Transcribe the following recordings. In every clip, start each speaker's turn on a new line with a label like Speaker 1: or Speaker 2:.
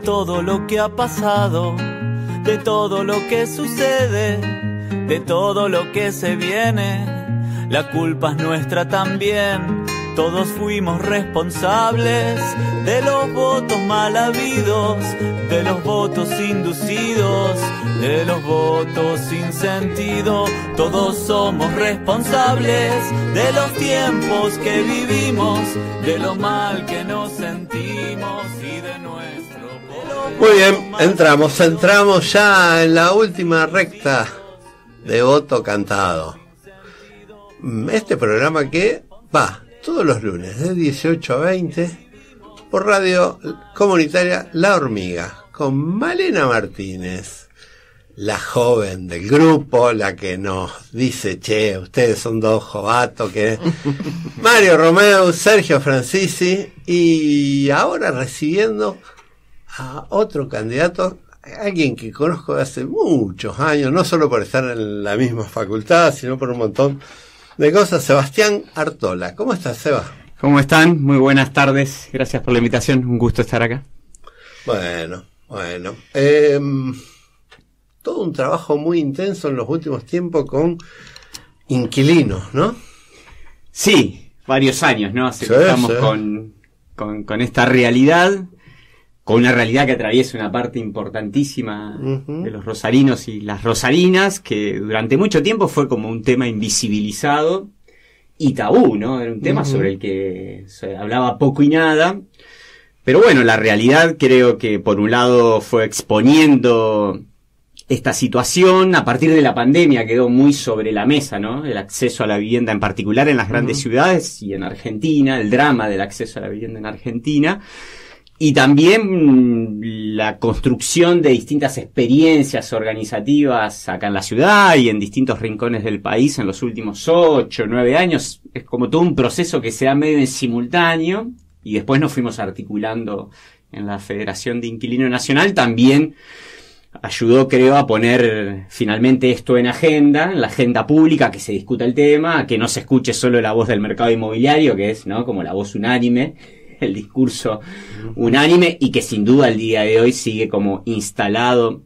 Speaker 1: todo lo que ha pasado, de todo lo que sucede, de todo lo que se viene. La culpa es nuestra también, todos fuimos responsables de los votos mal habidos, de los votos inducidos, de los votos sin sentido. Todos somos responsables de los tiempos que vivimos, de lo mal que nos sentimos y de nuestro voto.
Speaker 2: Muy bien, entramos ya en la última recta de Voto Cantado. Este programa que va todos los lunes de 18 a 20 por radio comunitaria La Hormiga, con Malena Martínez, la joven del grupo, la que nos dice, che, ustedes son dos jovatos, que Mario Romeu, Sergio Francisi, y ahora recibiendo a otro candidato, alguien que conozco de hace muchos años, no solo por estar en la misma facultad, sino por un montón de cosas. Sebastián Artola. ¿Cómo estás, Seba?
Speaker 3: ¿Cómo están? Muy buenas tardes. Gracias por la invitación. Un gusto estar acá.
Speaker 2: Bueno. Todo un trabajo muy intenso en los últimos tiempos con inquilinos, ¿no?
Speaker 3: Sí, varios años, ¿no? Estamos con esta realidad, con una realidad que atraviesa una parte importantísima de los rosarinos y las rosarinas, que durante mucho tiempo fue como un tema invisibilizado y tabú, ¿no? Era un tema sobre el que se hablaba poco y nada. Pero bueno, la realidad creo que por un lado fue exponiendo esta situación. A partir de la pandemia quedó muy sobre la mesa, ¿no? El acceso a la vivienda, en particular en las grandes ciudades y en Argentina, el drama del acceso a la vivienda en Argentina. Y también la construcción de distintas experiencias organizativas acá en la ciudad y en distintos rincones del país en los últimos 8 o 9 años. Es como todo un proceso que se da medio en simultáneo, y después nos fuimos articulando en la Federación de Inquilino Nacional. También ayudó, creo, a poner finalmente esto en la agenda pública, que se discuta el tema, que no se escuche solo la voz del mercado inmobiliario, que es, ¿no?, como la voz unánime, el discurso unánime, y que sin duda el día de hoy sigue como instalado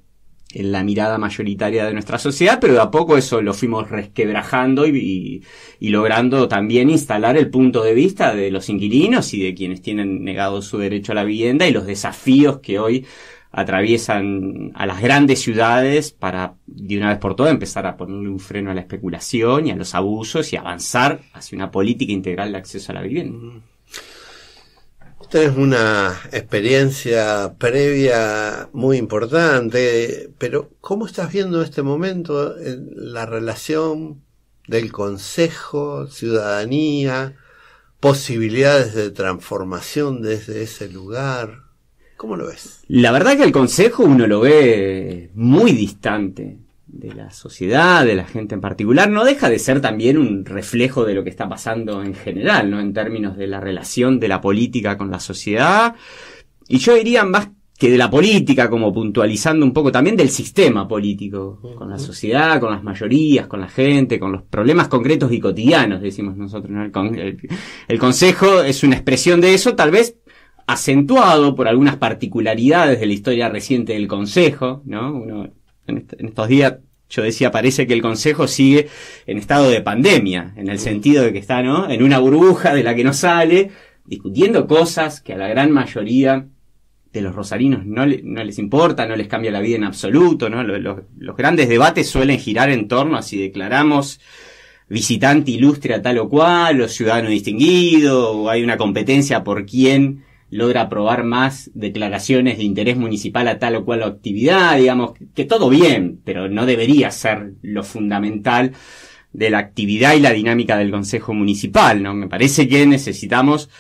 Speaker 3: en la mirada mayoritaria de nuestra sociedad, pero de a poco eso lo fuimos resquebrajando y logrando también instalar el punto de vista de los inquilinos y de quienes tienen negado su derecho a la vivienda, y los desafíos que hoy atraviesan a las grandes ciudades para, de una vez por todas, empezar a ponerle un freno a la especulación y a los abusos y avanzar hacia una política integral de acceso a la vivienda.
Speaker 2: Tenés una experiencia previa muy importante, pero ¿cómo estás viendo este momento la relación del Consejo, ciudadanía, posibilidades de transformación desde ese lugar? ¿Cómo lo ves?
Speaker 3: La verdad que el Consejo uno lo ve muy distante de la sociedad, de la gente en particular. No deja de ser también un reflejo de lo que está pasando en general, ¿no?, en términos de la relación de la política con la sociedad, y yo diría más que de la política, como puntualizando un poco también del sistema político con la sociedad, con las mayorías, con la gente, con los problemas concretos y cotidianos, decimos nosotros, ¿no? El Consejo es una expresión de eso, tal vez acentuado por algunas particularidades de la historia reciente del Consejo, ¿no? Uno en estos días, yo decía, parece que el Consejo sigue en estado de pandemia, en el sentido de que está, ¿no?, en una burbuja de la que no sale, discutiendo cosas que a la gran mayoría de los rosarinos no les importa, no les cambia la vida en absoluto, ¿no? Los grandes debates suelen girar en torno a si declaramos visitante ilustre a tal o cual, o ciudadano distinguido, o hay una competencia por quién logra aprobar más declaraciones de interés municipal a tal o cual actividad. Digamos que todo bien, pero no debería ser lo fundamental de la actividad y la dinámica del Consejo Municipal, ¿no? Me parece que necesitamos,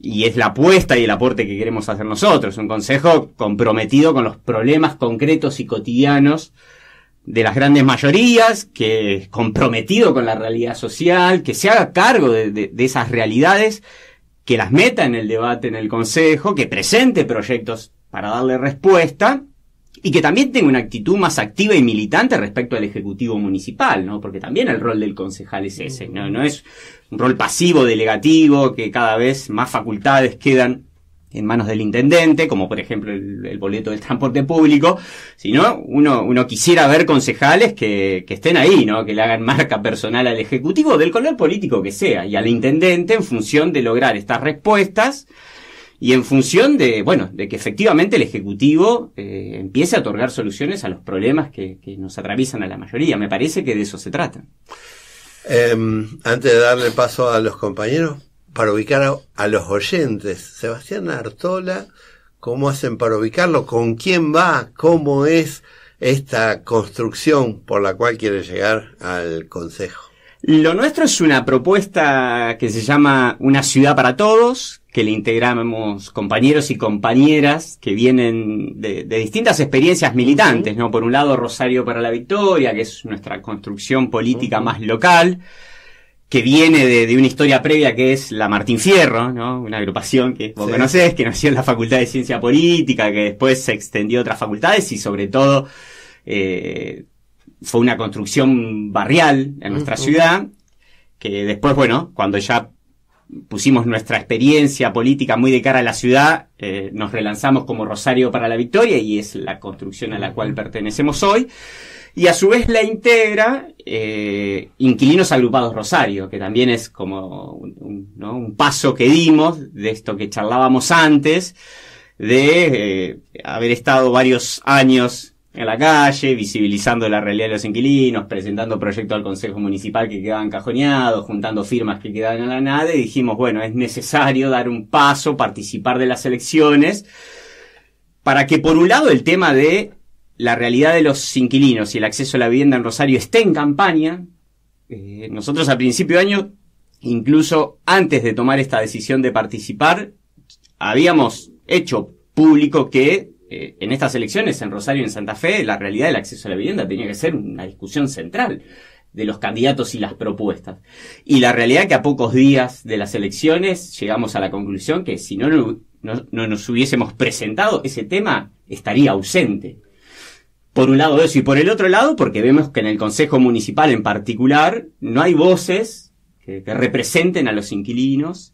Speaker 3: y es la apuesta y el aporte que queremos hacer nosotros, un consejo comprometido con los problemas concretos y cotidianos de las grandes mayorías, que es comprometido con la realidad social, que se haga cargo de esas realidades, que las meta en el debate en el Consejo, que presente proyectos para darle respuesta, y que también tenga una actitud más activa y militante respecto al Ejecutivo Municipal, ¿no? Porque también el rol del concejal es ese, ¿no? No es un rol pasivo, delegativo, que cada vez más facultades quedan en manos del intendente, como por ejemplo el boleto del transporte público, sino uno quisiera ver concejales que estén ahí, ¿no? Que le hagan marca personal al ejecutivo del color político que sea y al intendente en función de lograr estas respuestas y en función de que efectivamente el ejecutivo empiece a otorgar soluciones a los problemas que nos atraviesan a la mayoría. Me parece que de eso se trata.
Speaker 2: Antes de darle paso a los compañeros, para ubicar a los oyentes, Sebastián Artola, ¿cómo hacen para ubicarlo? ¿Con quién va? ¿Cómo es esta construcción por la cual quiere llegar al Concejo?
Speaker 3: Lo nuestro es una propuesta que se llama Una Ciudad para Todos, que le integramos compañeros y compañeras que vienen de distintas experiencias militantes, ¿no? Por un lado, Rosario para la Victoria, que es nuestra construcción política más local, que viene de una historia previa que es la Martín Fierro, ¿no? Una agrupación que vos conocés, que nació en la Facultad de Ciencia Política, que después se extendió a otras facultades y sobre todo fue una construcción barrial en nuestra ciudad, que después, cuando ya pusimos nuestra experiencia política muy de cara a la ciudad, nos relanzamos como Rosario para la Victoria y es la construcción a la cual pertenecemos hoy. Y a su vez la integra Inquilinos Agrupados Rosario, que también es como un paso que dimos de esto que charlábamos antes, de haber estado varios años en la calle, visibilizando la realidad de los inquilinos, presentando proyectos al Consejo Municipal que quedaban cajoneados, juntando firmas que quedaban en la nada, y dijimos, es necesario dar un paso, participar de las elecciones, para que por un lado el tema de la realidad de los inquilinos y el acceso a la vivienda en Rosario esté en campaña. Nosotros a principio de año, incluso antes de tomar esta decisión de participar, habíamos hecho público que en estas elecciones en Rosario y en Santa Fe la realidad del acceso a la vivienda tenía que ser una discusión central de los candidatos y las propuestas. Y la realidad es que a pocos días de las elecciones llegamos a la conclusión que si no nos hubiésemos presentado, ese tema estaría ausente. Por un lado eso, y por el otro lado porque vemos que en el Consejo Municipal en particular no hay voces que representen a los inquilinos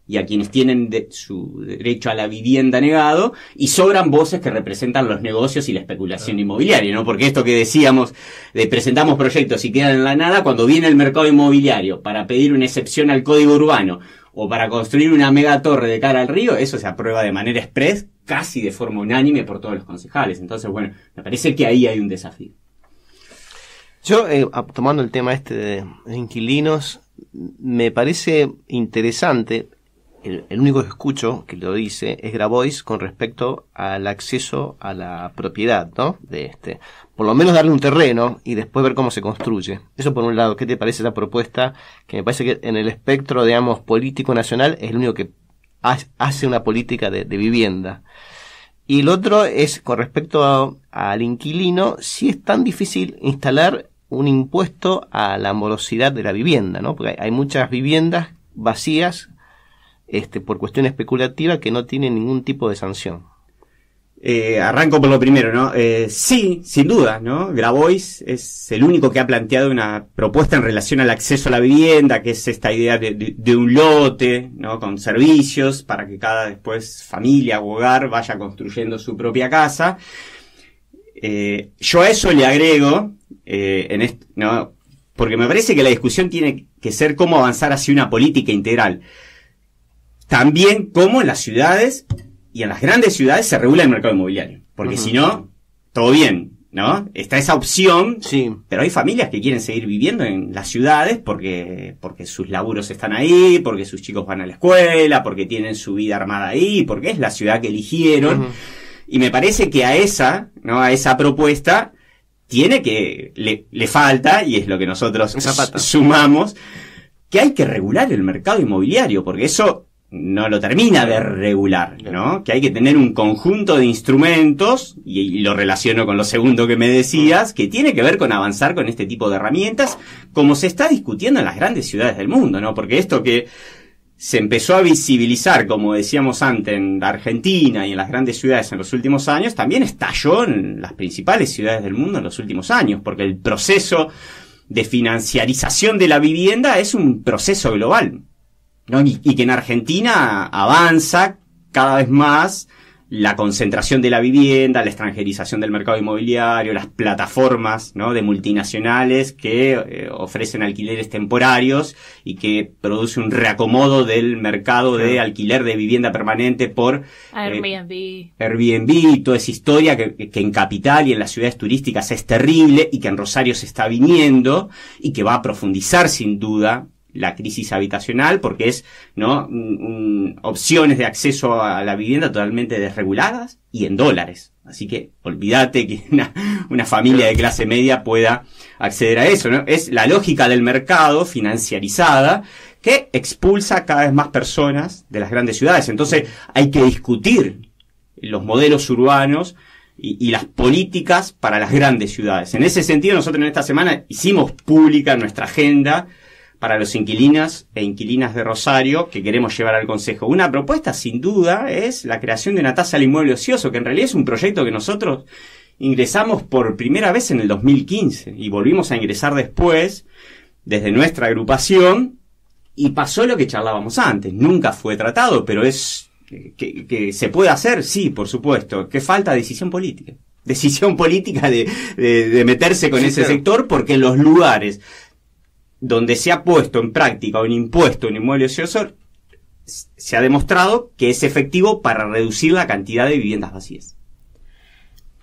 Speaker 3: y a quienes tienen su derecho a la vivienda negado, y sobran voces que representan los negocios y la especulación inmobiliaria, ¿no? Porque esto que decíamos de presentamos proyectos y quedan en la nada, cuando viene el mercado inmobiliario para pedir una excepción al código urbano o para construir una megatorre de cara al río, eso se aprueba de manera express, casi de forma unánime por todos los concejales. Entonces, me parece que ahí hay un desafío.
Speaker 4: Yo, tomando el tema de inquilinos, me parece interesante, el único que escucho que lo dice es Grabois con respecto al acceso a la propiedad, ¿no? Por lo menos darle un terreno y después ver cómo se construye. Eso por un lado. ¿Qué te parece esa propuesta? Que me parece que en el espectro, digamos, político nacional es el único que hace una política de vivienda. Y el otro es con respecto al inquilino, si es tan difícil instalar un impuesto a la morosidad de la vivienda, ¿no? Porque hay muchas viviendas vacías por cuestión especulativa que no tienen ningún tipo de sanción.
Speaker 3: Arranco por lo primero, ¿no? Sí, sin duda, ¿no? Grabois es el único que ha planteado una propuesta en relación al acceso a la vivienda, que es esta idea de un lote, ¿no? Con servicios para que cada después familia o hogar vaya construyendo su propia casa. Yo a eso le agrego, ¿no? Porque me parece que la discusión tiene que ser cómo avanzar hacia una política integral. También cómo en las ciudades y en las grandes ciudades se regula el mercado inmobiliario. Porque si no, todo bien, ¿no? Está esa opción,
Speaker 4: sí.
Speaker 3: Pero hay familias que quieren seguir viviendo en las ciudades porque sus laburos están ahí, porque sus chicos van a la escuela, porque tienen su vida armada ahí, porque es la ciudad que eligieron. Y me parece que a esa propuesta le falta, y es lo que nosotros sumamos, que hay que regular el mercado inmobiliario, porque eso no lo termina de regular, ¿no? Que hay que tener un conjunto de instrumentos, y lo relaciono con lo segundo que me decías, que tiene que ver con avanzar con este tipo de herramientas, como se está discutiendo en las grandes ciudades del mundo, ¿no? Porque esto que se empezó a visibilizar, como decíamos antes, en la Argentina y en las grandes ciudades en los últimos años, también estalló en las principales ciudades del mundo en los últimos años, porque el proceso de financiarización de la vivienda es un proceso global, ¿no? Y que en Argentina avanza cada vez más la concentración de la vivienda, la extranjerización del mercado inmobiliario, las plataformas, ¿no?, de multinacionales que ofrecen alquileres temporarios y que produce un reacomodo del mercado de alquiler de vivienda permanente por Airbnb, toda esa historia que en Capital y en las ciudades turísticas es terrible y que en Rosario se está viniendo y que va a profundizar sin duda la crisis habitacional, porque es, ¿no?, opciones de acceso a la vivienda totalmente desreguladas y en dólares. Así que olvídate que una familia de clase media pueda acceder a eso, ¿no? Es la lógica del mercado financiarizada que expulsa cada vez más personas de las grandes ciudades. Entonces hay que discutir los modelos urbanos y las políticas para las grandes ciudades. En ese sentido, nosotros en esta semana hicimos pública nuestra agenda para los inquilinos e inquilinas de Rosario que queremos llevar al Consejo. Una propuesta, sin duda, es la creación de una tasa al inmueble ocioso, que en realidad es un proyecto que nosotros ingresamos por primera vez en el 2015 y volvimos a ingresar después desde nuestra agrupación y pasó lo que charlábamos antes. Nunca fue tratado, pero es que se puede hacer, sí, por supuesto. Que falta decisión política. Decisión política de meterse con ese sector, porque en los lugares donde se ha puesto en práctica un impuesto en inmueble ocioso, se ha demostrado que es efectivo para reducir la cantidad de viviendas vacías.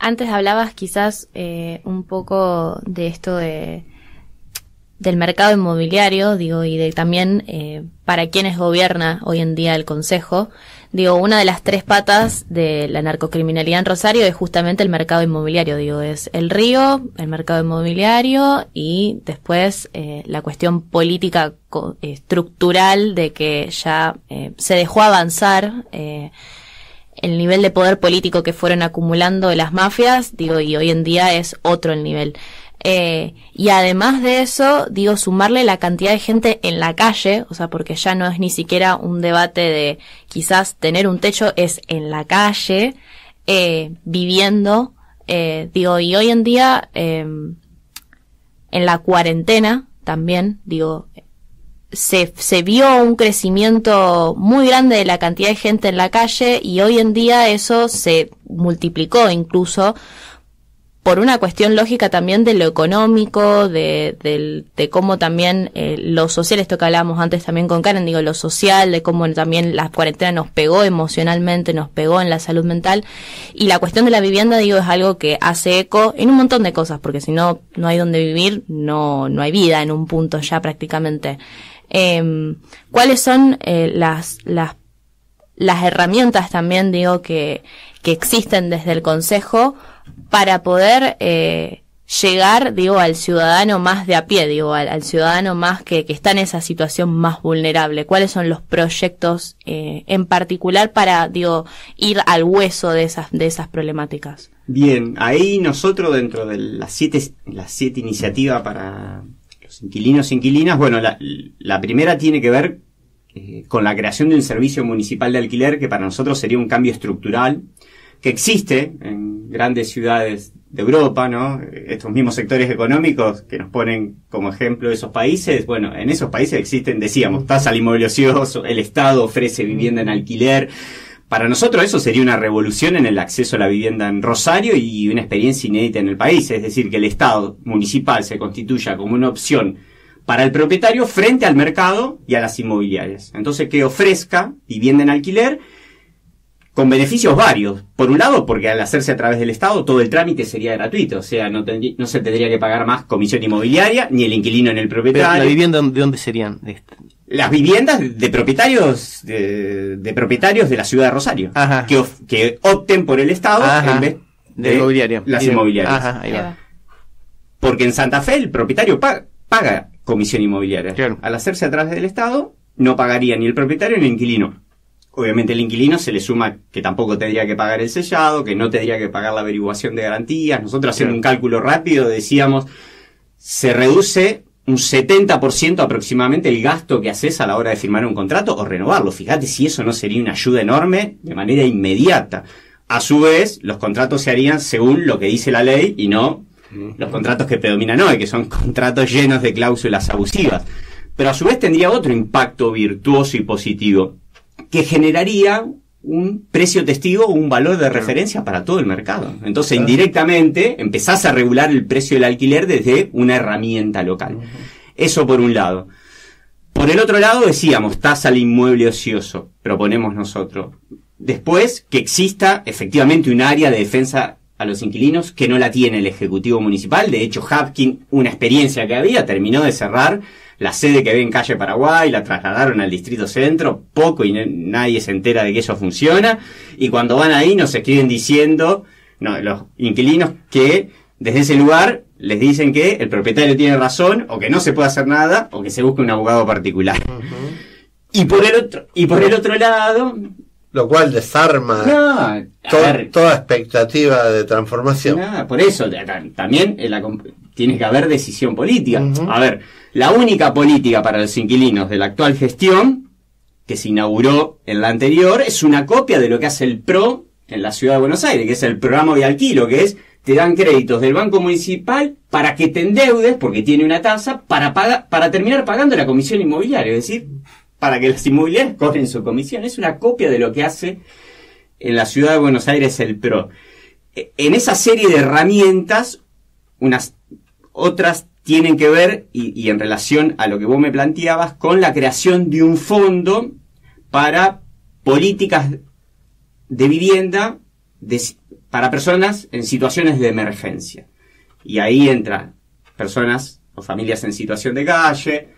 Speaker 5: Antes hablabas quizás un poco de esto del mercado inmobiliario, digo, y de también para quienes gobierna hoy en día el Consejo. Digo, una de las 3 patas de la narcocriminalidad en Rosario es justamente el mercado inmobiliario, digo, es el río, el mercado inmobiliario y después la cuestión política estructural de que ya se dejó avanzar el nivel de poder político que fueron acumulando las mafias, digo, y hoy en día es otro el nivel. Y además de eso, digo, sumarle la cantidad de gente en la calle, o sea, porque ya no es ni siquiera un debate de quizás tener un techo, es en la calle, viviendo, digo, y hoy en día, en la cuarentena también, digo, se vio un crecimiento muy grande de la cantidad de gente en la calle y hoy en día eso se multiplicó incluso por una cuestión lógica también de lo económico, de cómo también lo social, esto que hablábamos antes también con Karen, digo, lo social, de cómo también la cuarentena nos pegó emocionalmente, nos pegó en la salud mental, y la cuestión de la vivienda, digo, es algo que hace eco en un montón de cosas, porque si no hay donde vivir, no hay vida en un punto ya prácticamente. ¿Cuáles son las herramientas también, digo, que existen desde el Consejo para poder llegar, digo, al ciudadano más de a pie, digo, al ciudadano más que está en esa situación más vulnerable? ¿Cuáles son los proyectos en particular para, digo, ir al hueso de esas problemáticas?
Speaker 3: Bien, ahí nosotros dentro de las siete iniciativas para los inquilinos e inquilinas, bueno, la primera tiene que ver con la creación de un servicio municipal de alquiler que para nosotros sería un cambio estructural que existe en grandes ciudades de Europa, ¿no? Estos mismos sectores económicos que nos ponen como ejemplo esos países, bueno, en esos países existen, decíamos, tasa al inmueble ocioso, el Estado ofrece vivienda en alquiler. Para nosotros eso sería una revolución en el acceso a la vivienda en Rosario y una experiencia inédita en el país, es decir, que el Estado municipal se constituya como una opción para el propietario frente al mercado y a las inmobiliarias. Entonces, que ofrezca vivienda en alquiler con beneficios varios. Por un lado, porque al hacerse a través del Estado, todo el trámite sería gratuito. O sea, no se tendría que pagar más comisión inmobiliaria, ni el inquilino ni el propietario.
Speaker 4: ¿Pero la vivienda de dónde serían?
Speaker 3: Las viviendas de propietarios de propietarios de la ciudad de Rosario.
Speaker 4: Ajá.
Speaker 3: Que opten por el Estado en vez
Speaker 4: de inmobiliaria.
Speaker 3: Las inmobiliarias.
Speaker 4: Ajá, ahí va.
Speaker 3: Porque en Santa Fe el propietario paga comisión inmobiliaria.
Speaker 4: Claro.
Speaker 3: Al hacerse a través del Estado, no pagaría ni el propietario ni el inquilino. Obviamente el inquilino se le suma que tampoco tendría que pagar el sellado, que no tendría que pagar la averiguación de garantías. Nosotros haciendo un cálculo rápido decíamos, se reduce un 70% aproximadamente el gasto que haces a la hora de firmar un contrato o renovarlo. Fíjate si eso no sería una ayuda enorme de manera inmediata. A su vez, los contratos se harían según lo que dice la ley y no los contratos que predominan hoy, que son contratos llenos de cláusulas abusivas. Pero a su vez tendría otro impacto virtuoso y positivo, que generaría un precio testigo, un valor de referencia para todo el mercado. Entonces, indirectamente, empezás a regular el precio del alquiler desde una herramienta local. Eso por un lado. Por el otro lado, decíamos, tasa al inmueble ocioso, proponemos nosotros. Después, que exista efectivamente un área de defensa a los inquilinos que no la tiene el Ejecutivo Municipal. De hecho, Hapkin, una experiencia que había, terminó de cerrar la sede que ve en calle Paraguay, la trasladaron al Distrito Centro, poco y nadie se entera de que eso funciona, y cuando van ahí nos escriben diciendo, no, los inquilinos, que desde ese lugar les dicen que el propietario tiene razón, o que no se puede hacer nada, o que se busque un abogado particular. Y por el otro lado,
Speaker 2: lo cual desarma toda expectativa de transformación.
Speaker 3: Por eso, también tiene que haber decisión política. A ver, la única política para los inquilinos de la actual gestión, que se inauguró en la anterior, es una copia de lo que hace el PRO en la Ciudad de Buenos Aires, que es el programa de alquilo, que es, te dan créditos del Banco Municipal para que te endeudes, porque tiene una tasa, para terminar pagando la comisión inmobiliaria, es decir, para que las inmobiliarias cobren su comisión. Es una copia de lo que hace en la Ciudad de Buenos Aires el PRO. En esa serie de herramientas, unas otras tienen que ver, y en relación a lo que vos me planteabas, con la creación de un fondo para políticas de vivienda para personas en situaciones de emergencia. Y ahí entran personas o familias en situación de calle,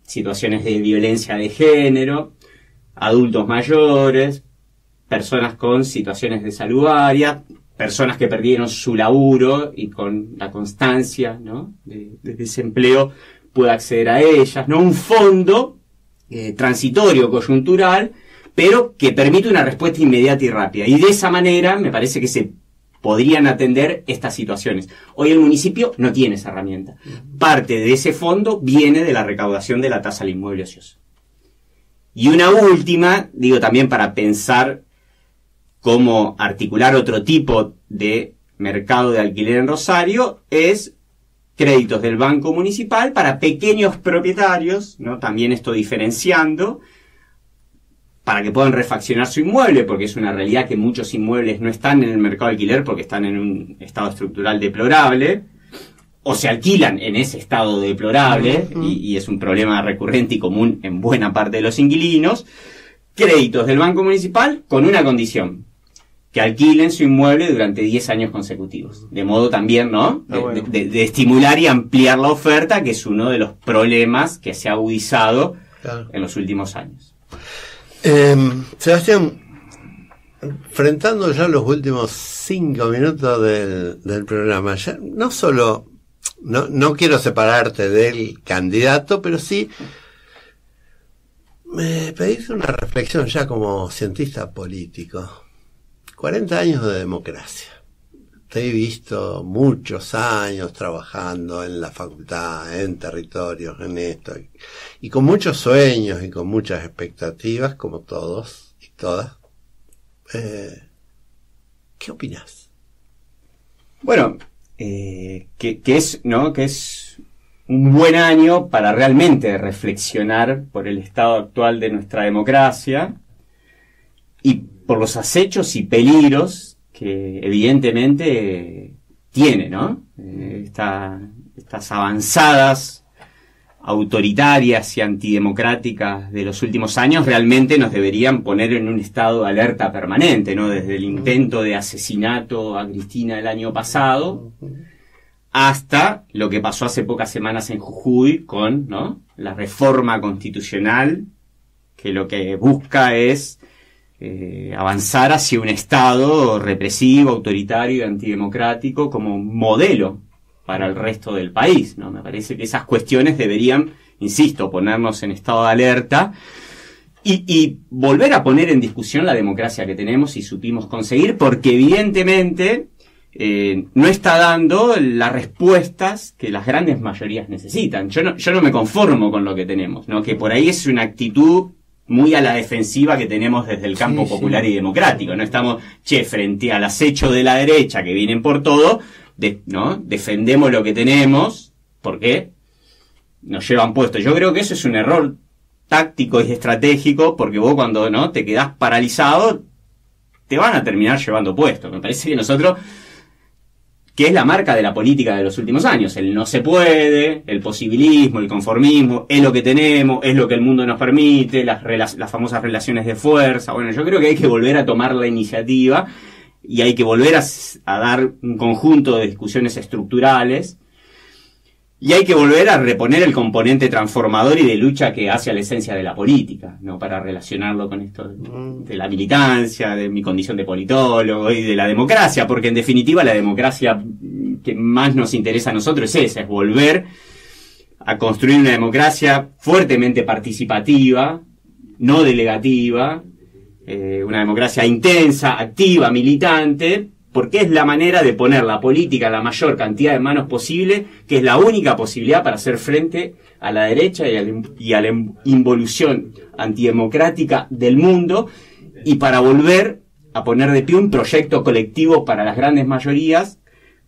Speaker 3: situaciones de violencia de género, adultos mayores, personas con situaciones de salud varias, personas que perdieron su laburo y con la constancia, ¿no?, de desempleo pueda acceder a ellas, ¿no? Un fondo transitorio, coyuntural, pero que permite una respuesta inmediata y rápida. Y de esa manera me parece que se podrían atender estas situaciones. Hoy el municipio no tiene esa herramienta. Parte de ese fondo viene de la recaudación de la tasa al inmueble ocioso. Y una última, digo también para pensar cómo articular otro tipo de mercado de alquiler en Rosario, es créditos del Banco Municipal para pequeños propietarios, ¿no? También esto diferenciando, para que puedan refaccionar su inmueble, porque es una realidad que muchos inmuebles no están en el mercado de alquiler porque están en un estado estructural deplorable, o se alquilan en ese estado deplorable, y es un problema recurrente y común en buena parte de los inquilinos. Créditos del Banco Municipal con una condición: que alquilen su inmueble durante 10 años consecutivos. De modo también, ¿no?, de estimular y ampliar la oferta, que es uno de los problemas que se ha agudizado en los últimos años.
Speaker 2: Sebastián, enfrentando ya los últimos 5 minutos del programa, ya no solo, no quiero separarte del candidato, pero sí me pedís una reflexión ya como cientista político. 40 años de democracia. Te he visto muchos años trabajando en la facultad, en territorios, en esto, y con muchos sueños y con muchas expectativas, como todos y todas. ¿Qué opinás?
Speaker 3: Bueno, que es un buen año para realmente reflexionar por el estado actual de nuestra democracia y por los acechos y peligros que evidentemente tiene, ¿no? Estas avanzadas autoritarias y antidemocráticas de los últimos años realmente nos deberían poner en un estado de alerta permanente, ¿no? Desde el intento de asesinato a Cristina el año pasado hasta lo que pasó hace pocas semanas en Jujuy con, ¿no?, la reforma constitucional, que lo que busca es avanzar hacia un Estado represivo, autoritario y antidemocrático como modelo para el resto del país, ¿no? Me parece que esas cuestiones deberían, insisto, ponernos en estado de alerta y volver a poner en discusión la democracia que tenemos y supimos conseguir, porque evidentemente no está dando las respuestas que las grandes mayorías necesitan. Yo no me conformo con lo que tenemos, ¿no? Que por ahí es una actitud muy a la defensiva que tenemos desde el campo popular y democrático. No estamos, frente al acecho de la derecha que vienen por todo, ¿no?, defendemos lo que tenemos porque nos llevan puesto. Yo creo que eso es un error táctico y estratégico, porque vos cuando, ¿no?, te quedás paralizado, te van a terminar llevando puesto. Me parece que nosotros, que es la marca de la política de los últimos años, el no se puede, el posibilismo, el conformismo, es lo que tenemos, es lo que el mundo nos permite, las famosas relaciones de fuerza. Bueno, yo creo que hay que volver a tomar la iniciativa y hay que volver a dar un conjunto de discusiones estructurales. Y hay que volver a reponer el componente transformador y de lucha que hace a la esencia de la política, ¿no? Para relacionarlo con esto de la militancia, de mi condición de politólogo y de la democracia, porque en definitiva la democracia que más nos interesa a nosotros es esa, es volver a construir una democracia fuertemente participativa, no delegativa, una democracia intensa, activa, militante, porque es la manera de poner la política en la mayor cantidad de manos posible, que es la única posibilidad para hacer frente a la derecha y a la involución antidemocrática del mundo, y para volver a poner de pie un proyecto colectivo para las grandes mayorías,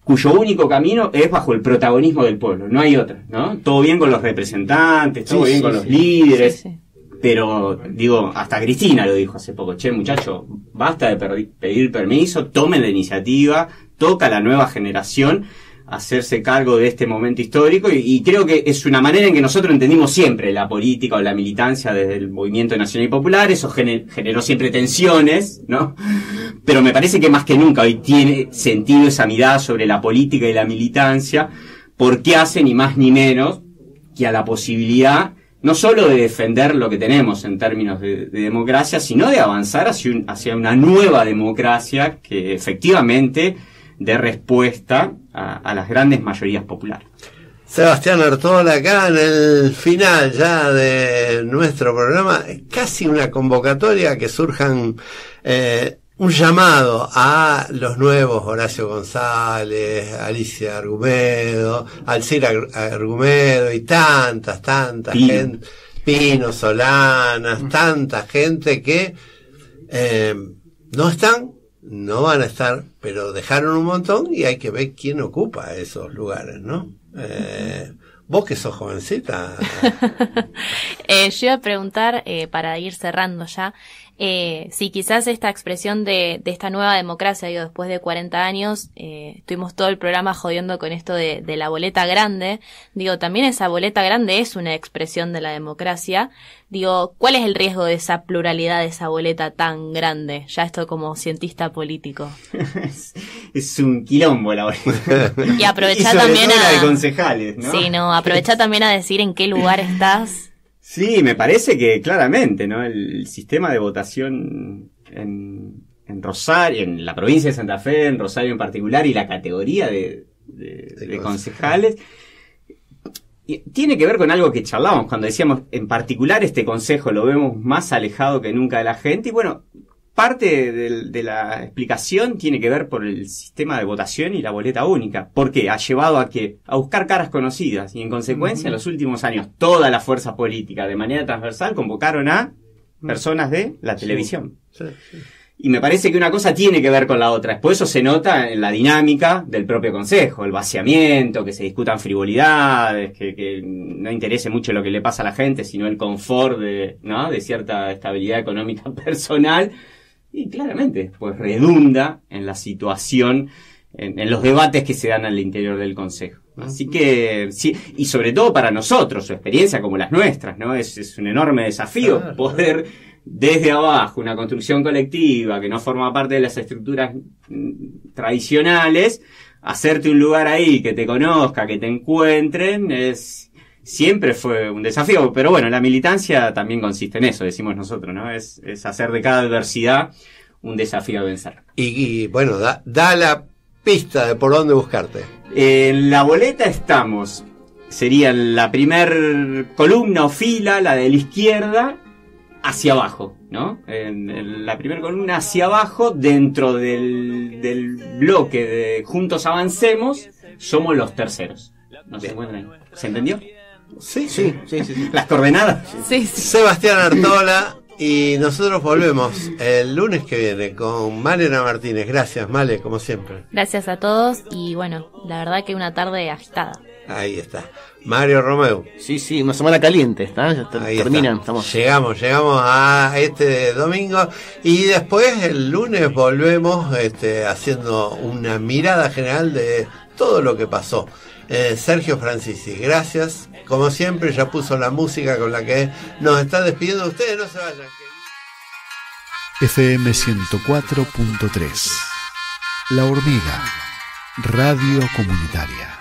Speaker 3: cuyo único camino es bajo el protagonismo del pueblo, no hay otra, ¿no? Todo bien con los representantes, todo bien con los líderes. Sí. Pero, digo, hasta Cristina lo dijo hace poco, che, muchacho, basta de pedir permiso, tomen la iniciativa, toca a la nueva generación hacerse cargo de este momento histórico, y creo que es una manera en que nosotros entendimos siempre la política o la militancia desde el movimiento nacional y popular. Eso generó siempre tensiones, ¿no? Pero me parece que más que nunca hoy tiene sentido esa mirada sobre la política y la militancia, porque hace ni más ni menos que a la posibilidad no solo de defender lo que tenemos en términos de democracia, sino de avanzar hacia una nueva democracia que efectivamente dé respuesta a las grandes mayorías populares.
Speaker 2: Sebastián Artola, acá en el final ya de nuestro programa, casi una convocatoria que surjan, un llamado a los nuevos, Horacio González, Alicia Argumedo, Alcira Argumedo y tanta gente, Pino Solanas, tanta gente que no van a estar, pero dejaron un montón y hay que ver quién ocupa esos lugares, ¿no? Vos que sos jovencita.
Speaker 5: Yo iba a preguntar, para ir cerrando ya, si quizás esta expresión de esta nueva democracia, digo, después de 40 años, estuvimos todo el programa jodiendo con esto de la boleta grande. Digo, también esa boleta grande es una expresión de la democracia. Digo, ¿cuál es el riesgo de esa pluralidad de esa boleta tan grande? Ya esto como cientista político.
Speaker 3: Es un quilombo la boleta.
Speaker 5: Y aprovechá también
Speaker 3: la de concejales, ¿no?
Speaker 5: Sí, aprovechá también a decir en qué lugar estás.
Speaker 3: Sí, me parece que claramente, ¿no? El sistema de votación en Rosario, en la provincia de Santa Fe, en Rosario en particular, y la categoría de concejales, tiene que ver con algo que charlábamos cuando decíamos, en particular este consejo lo vemos más alejado que nunca de la gente, y bueno, parte de la explicación tiene que ver por el sistema de votación y la boleta única. ¿Por qué? Ha llevado a buscar caras conocidas, y en consecuencia en los últimos años toda la fuerza política de manera transversal convocaron a personas de la televisión. Sí. Y me parece que una cosa tiene que ver con la otra. Por eso se nota en la dinámica del propio consejo, el vaciamiento, que se discutan frivolidades, que no interese mucho lo que le pasa a la gente, sino el confort de cierta estabilidad económica personal. Y claramente, pues redunda en la situación, en los debates que se dan al interior del Consejo. Así que, sí, y sobre todo para nosotros, su experiencia como las nuestras, ¿no? Es un enorme desafío poder, desde abajo, una construcción colectiva que no forma parte de las estructuras tradicionales, hacerte un lugar ahí, que te conozca, que te encuentren, siempre fue un desafío, pero bueno, la militancia también consiste en eso, decimos nosotros, ¿no? Es hacer de cada adversidad un desafío a vencer.
Speaker 2: Y bueno, da la pista de por dónde buscarte.
Speaker 3: En la boleta sería la primer columna o fila, la de la izquierda, hacia abajo, ¿no? En la primera columna hacia abajo, dentro del bloque de Juntos Avancemos, somos los terceros. ¿No se encuentran ahí? ¿Se entendió?
Speaker 2: Sí.
Speaker 3: Las coordenadas.
Speaker 5: Sí.
Speaker 2: Sebastián Artola, y nosotros volvemos el lunes que viene con Malena Martínez. Gracias, Male, como siempre.
Speaker 5: Gracias a todos, y bueno, la verdad que una tarde agitada.
Speaker 2: Ahí está. Mario Romeu.
Speaker 4: Sí, una semana caliente, ¿está? Ya terminan.
Speaker 2: Llegamos a este domingo y después el lunes volvemos haciendo una mirada general de todo lo que pasó. Sergio Francisi, gracias. Como siempre, ya puso la música con la que nos está despidiendo. Ustedes no se vayan.
Speaker 6: FM 104.3 La Hormiga, Radio Comunitaria.